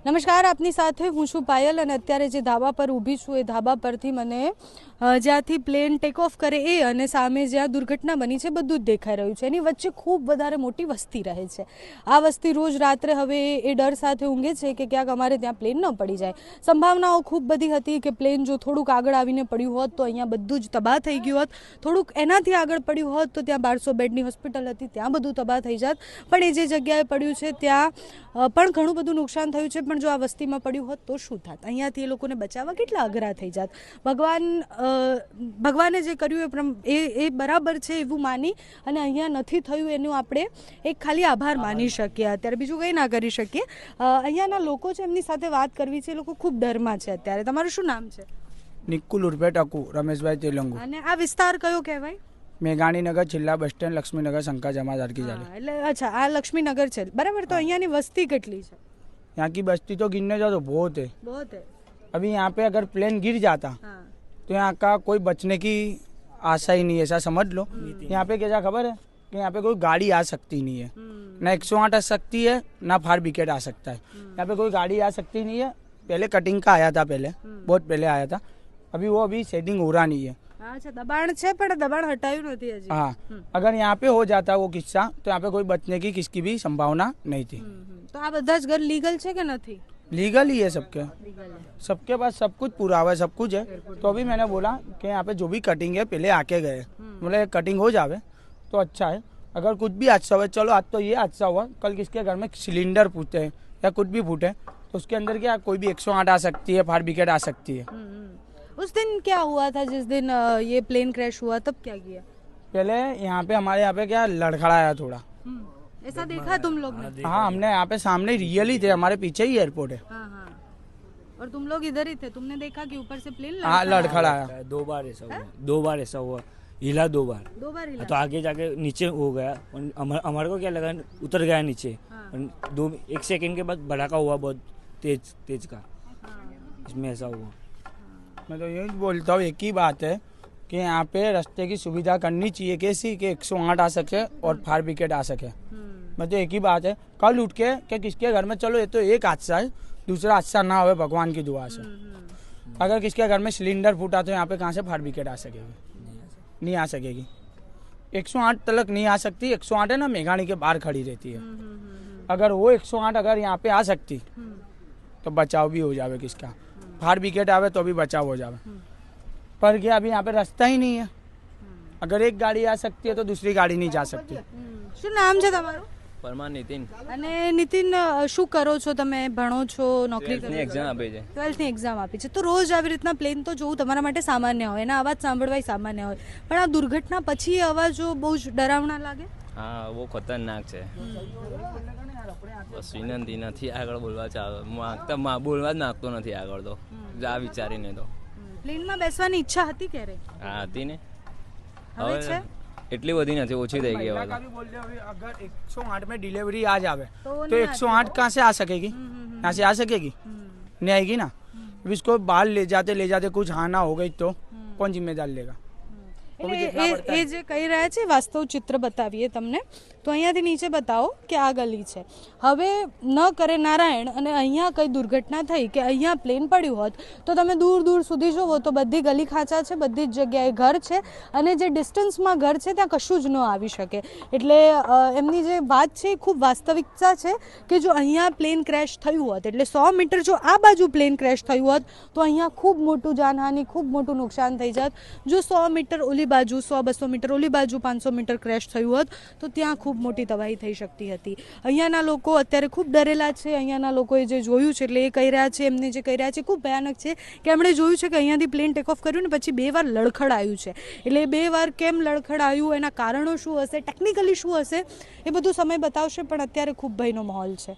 નમસ્કાર, આપની સાથે હું છું પાયલ અને અત્યારે જે ધાબા પર ઊભી છું એ ધાબા પરથી મને જ્યાંથી પ્લેન ટેક ઓફ કરે એ અને સામે જ્યાં દુર્ઘટના બની છે બધું જ દેખાઈ રહ્યું છે. એની વચ્ચે ખૂબ વધારે મોટી વસ્તી રહે છે. આ વસ્તી રોજ રાત્રે હવે એ ડર સાથે ઊંઘે છે કે ક્યાંક અમારે ત્યાં પ્લેન ન પડી જાય. સંભાવનાઓ ખૂબ બધી હતી કે પ્લેન જો થોડુંક આગળ આવીને પડ્યું હોત તો અહીંયા બધું જ તબાહ થઈ ગયું હોત, થોડુંક એનાથી આગળ પડ્યું હોત તો ત્યાં 1200 બેડની હોસ્પિટલ હતી, ત્યાં બધું તબાહ થઈ જાત. પણ એ જે જગ્યાએ પડ્યું છે ત્યાં પણ ઘણું બધું નુકસાન થયું છે. પણ જો આ વસ્તીમાં પડ્યું હોત તો શું થાત? અહીંયાથી એ લોકોને બચાવવા કેટલા અઘરા થઈ જાત. ભગવાને જે કર્યું એ બરાબર છે એવું માની અને અહીંયા નથી થયું એનું આપણે એક ખાલી આભાર માની શકીએ. અત્યારે બીજું કંઈ ના કરી શકીએ. અહીંયાના લોકો છે એમની સાથે વાત કરવી છે. એ લોકો ખૂબ ડરમાં છે અત્યારે. તમારું શું નામ છે? નિકુલ ઉર્ફે ટકુ, રમેશભાઈ તેલંગુ. અને આ વિસ્તાર કયો કહેવાય? મેઘાણીનગર, છેલ્લા બસ સ્ટેન્ડ, લક્ષ્મીનગર, શંकर जमादार की जाली. એટલે અચ્છા, આ લક્ષ્મીનગર છે બરાબર. તો અહીંયાની વસ્તી કેટલી છે? यहाँ की बस्ती तो गिनने जाओ तो बहुत है. बहुत है. अभी यहाँ पे अगर प्लेन गिर जाता तो यहाँ का कोई बचने की आशा ही नहीं है, ऐसा समझ लो. यहाँ पे क्या खबर है कि यहाँ पे कोई गाड़ी आ सकती नहीं है, ना 108 आ सकती है, ना फायर ब्रिगेड आ सकता है. यहाँ पे कोई गाड़ी आ सकती नहीं है. पहले कटिंग का आया था, पहले बहुत पहले आया था. अभी वो अभी सेटिंग हो रहा नहीं है. अच्छा, दबाण છે પણ દબાણ હટાયું નથી હજી. हाँ, अगर यहाँ पे हो जाता वो किस्सा तो यहाँ पे कोई बचने की किसकी भी संभावना नहीं थी. તો આ બધા જ ઘર લીગલ છે કે નથી? लीगल ही है सबके, લીગल है. सबके पास सब कुछ पूरा हुआ है, सब कुछ है. तो अभी मैंने बोला कि यहाँ पे जो भी कटिंग है पहले आके गए, बोले कटिंग हो जावे तो अच्छा है. अगर कुछ भी हादसा हुआ, चलो आज तो ये हादसा हुआ, कल किसके घर में सिलेंडर फूटे या कुछ भी फूटे तो उसके अंदर क्या कोई भी 108 आ सकती है, फायर ब्रिगेड आ सकती है. उस दिन क्या हुआ था जिस दिन ये प्लेन क्रैश हुआ? तब क्या किया? पहले यहाँ पे हमारे यहाँ पे क्या लड़खड़ाया थोड़ा. ऐसा देखा तुम लोग ने? हाँ, हमने यहाँ पे सामने रियल ही थे, हमारे पीछे ही एयरपोर्ट है. हाँ हाँ. और तुम लोग इधर ही थे, तुमने देखा कि ऊपर से प्लेन हाँ, लड़खड़ाया. 2 बार ऐसा हुआ, 2 बार ऐसा हुआ, हिला 2 बार. 2 बार हिला. तो आगे जाके नीचे हो गया. हमारे को क्या लगा उतर गया नीचे. 1 सेकंड के बाद भड़ाका हुआ बहुत तेज तेज का. इसमें ऐसा हुआ. मैं तो यही बोलता हूँ, एक ही बात है कि यहाँ पे रास्ते की सुविधा करनी चाहिए कैसी कि 108 आ सके और फायर ब्रिगेड आ सके. मैं तो एक ही बात है, कल उठ के कि किसके घर में, चलो ये तो एक हादसा है, दूसरा हादसा ना हो भगवान की दुआ से. अगर किसके घर में सिलेंडर फूटा तो यहाँ पे कहाँ से फायर ब्रिगेड आ सकेगी? नहीं आ सकेगी. 108 तक नहीं आ सकती. 108 है ना, मेघाणी के बाहर खड़ी रहती है. अगर वो 108 अगर यहाँ पे आ सकती तो बचाव भी हो जावे किसका. फायर ब्रिगेड आवे तो भी बचाव हो जावे. पर क्या अभी यहाँ पे रास्ता ही नहीं है. अगर एक गाड़ी आ सकती है तो दूसरी गाड़ी नहीं जा सकती. શું નામ છે તમારું? પરમાર નીતિન. અને નીતિન, શું કરો છો તમે? ભણો છો, નોકરી કરો છો? એક્ઝામ આપે છે. 12th ની એક્ઝામ આપી છે. તો રોજ આવી રીતના પ્લેન તો જોવું તમારા માટે સામાન્ય હોય, એના અવાજ સાંભળવા સામાન્ય હોય, પણ આ દુર્ઘટના પછી એ અવાજો બહુ જ ડરાવના લાગે. હા, બહુ ખતરનાક છે. બસ વિનંતી નથી આગળ બોલવા બોલવા જ માગતો નથી આગળ તો આ વિચારીને તો. પ્લેનમાં બેસવાની ઈચ્છા હતી ક્યારે? હા હતી ને. હવે છે? એટલી બધી નથી, ઓછી થઈ ગઈ હવે. अगर 108 में डिलीवरी आ जावे तो 108 कहाँ से आ सकेगी? यहाँ से आ सकेगी? नहीं आएगी ना. अब इसको बाहर ले जाते कुछ हाना हो गई तो कौन जिम्मेदार लेगा? એ જે કહી રહ્યા છે વાસ્તવ ચિત્ર બતાવીએ તમને. તો અહીંયાથી નીચે બતાવો કે આ ગલી છે. હવે ન કરે નારાયણ અને અહીંયા કઈ દુર્ઘટના થઈ કે અહીંયા પ્લેન પડ્યું હોત તો તમે દૂર દૂર સુધી જુઓ તો બધી ગલી ખાંચા છે, બધી જ જગ્યાએ ઘર છે અને જે ડિસ્ટન્સમાં ઘર છે ત્યાં કશું જ ન આવી શકે. એટલે એમની જે વાત છે એ ખૂબ વાસ્તવિકતા છે કે જો અહીંયા પ્લેન ક્રેશ થયું હોત, એટલે 100 મીટર જો આ બાજુ પ્લેન ક્રેશ થયું હોત તો અહીંયા ખૂબ મોટું જાનહાનિ, ખૂબ મોટું નુકસાન થઈ જાત. જો 100 મીટર ઓલી બાજુ, 100-200 મીટર ઓલી બાજુ, 500 મીટર ક્રેશ થયું હોત તો ત્યાં ખૂબ મોટી તબાહી થઈ શકતી હતી. અહીંયાના લોકો અત્યારે ખૂબ ડરેલા છે. અહીંયાના લોકોએ જે જોયું છે એટલે એ કહી રહ્યા છે, એમને જે કહી રહ્યા છે ખૂબ ભયાનક છે કે એમણે જોયું છે કે અહીંયાથી પ્લેન ટેક ઓફ કર્યું ને પછી 2 વાર લડખડાયું છે. એટલે એ 2 વાર કેમ લડખડાયું, એના કારણો શું હશે, ટેકનિકલી શું હશે, એ બધું સમય બતાવશે. પણ અત્યારે ખૂબ ભયનો માહોલ છે.